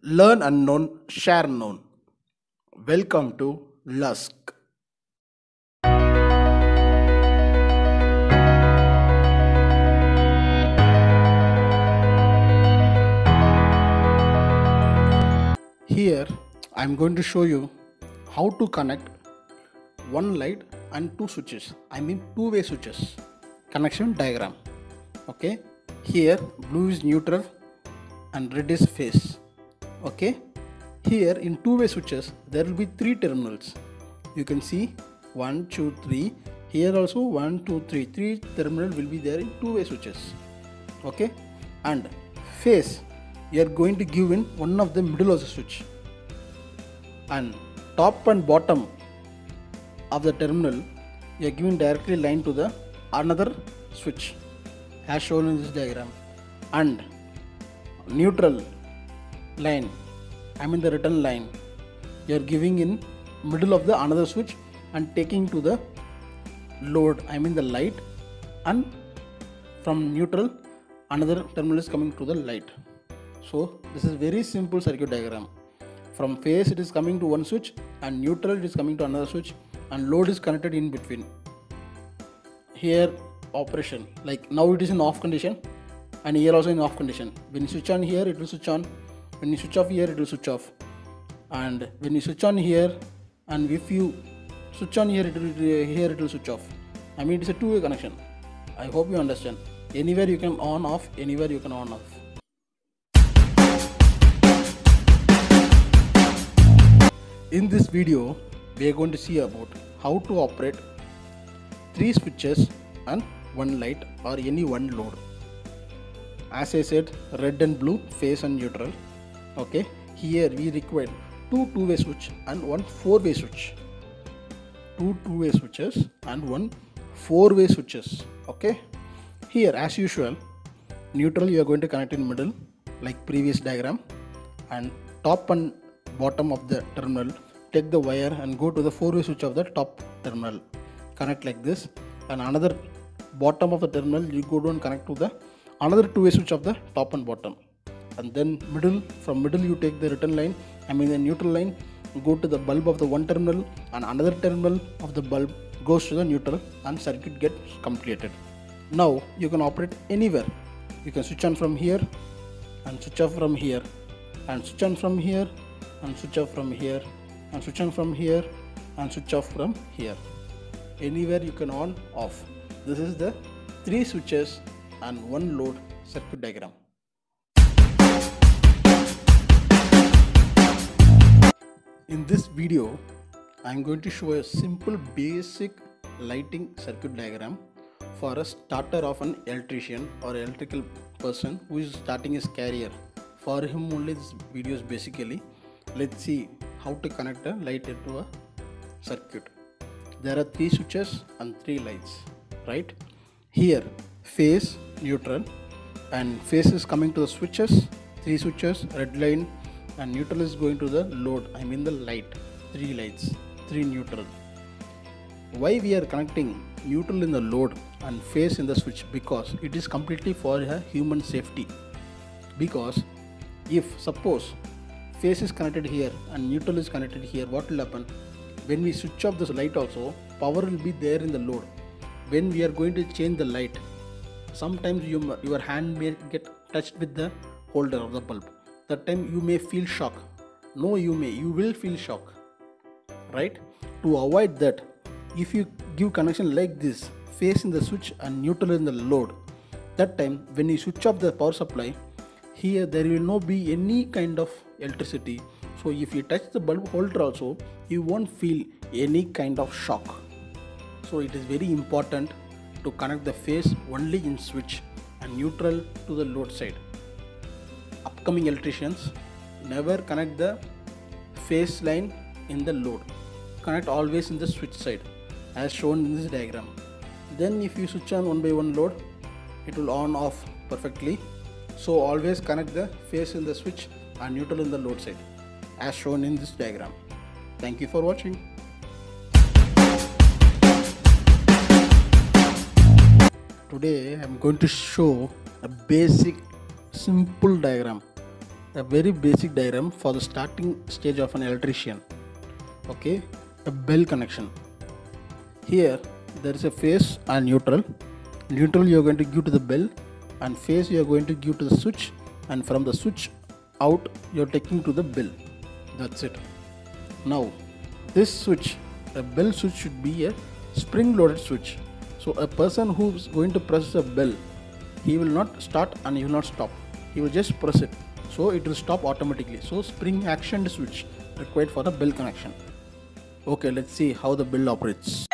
Learn unknown, share known. Welcome to Lusk. Here I'm going to show you how to connect one light and two switches. I mean two-way switches. Connection diagram. Okay. Here blue is neutral and red is phase. Okay. Here in two-way switches there will be three terminals. You can see 1, 2, 3. Here also 1, 2, 3. Three terminals will be there in two-way switches. Okay. And phase you are going to give in one of the middle of the switch. And top and bottom of the terminal you are giving directly line to the another switch as shown in this diagram. And neutral line, I mean the return line, you are giving in middle of the another switch and taking to the load, I mean the light, and from neutral another terminal is coming to the light. So this is very simple circuit diagram. From phase it is coming to one switch and neutral it is coming to another switch and load is connected in between. Here operation, like now it is in off condition and here also in off condition. When you switch on here it will switch on, when you switch off here it will switch off, and when you switch on here and if you switch on here it will switch off. I mean it is a two-way connection. I hope you understand. Anywhere you can on off, anywhere you can on off. In this video we are going to see about how to operate three switches and one light or any one load. As I said, red and blue, phase and neutral. Okay, here we require two-way switch and one four-way switch. Two two-way switches and one four-way switches. Okay, here as usual, neutral you are going to connect in middle like previous diagram, and top and bottom of the terminal take the wire and go to the four-way switch of the top terminal, connect like this, and another bottom of the terminal you go down connect to the another two-way switch of the top and bottom, and then middle, from middle you take the return line, I mean the neutral line, go to the bulb of the one terminal and another terminal of the bulb goes to the neutral and circuit gets completed. Now you can operate anywhere. You can switch on from here and switch off from here and switch on from here and switch off from here and switch on from here and switch off from here. Anywhere you can on off. This is the three switches and one load circuit diagram. In this video I am going to show a simple basic lighting circuit diagram for a starter of an electrician or electrical person who is starting his career. For him only this video is basically. Let's see how to connect a light into a circuit. There are three switches and three lights, right? Here phase, neutral, and phase is coming to the switches, three switches, red line, and neutral is going to the load, I mean the light, three lights, three neutral. Why we are connecting neutral in the load and phase in the switch? Because it is completely for a human safety. Because if suppose phase is connected here and neutral is connected here, what will happen? When we switch off this light also, power will be there in the load. When we are going to change the light, sometimes your hand may get touched with the holder of the bulb. That time you may feel shock. No, you will feel shock, right? To avoid that, if you give connection like this, phase in the switch and neutral in the load, that time when you switch off the power supply, here there will not be any kind of electricity. So if you touch the bulb holder also, you won't feel any kind of shock. So it is very important to connect the phase only in switch and neutral to the load side. Upcoming electricians, never connect the phase line in the load. Connect always in the switch side as shown in this diagram. Then if you switch on one by one load, it will on off perfectly. So always connect the phase in the switch and neutral in the load side as shown in this diagram. Thank you for watching. Today I am going to show a basic simple diagram a very basic diagram for the starting stage of an electrician. Okay, a bell connection. Here there is a phase and neutral. Neutral you are going to give to the bell, and phase you are going to give to the switch, and from the switch out you are taking to the bell. That's it. Now this switch, a bell switch, should be a spring loaded switch. So a person who is going to press the bell, he will not start and he will not stop. He will just press it, so it will stop automatically. So spring actioned switch required for the bell connection. Okay, let's see how the bell operates.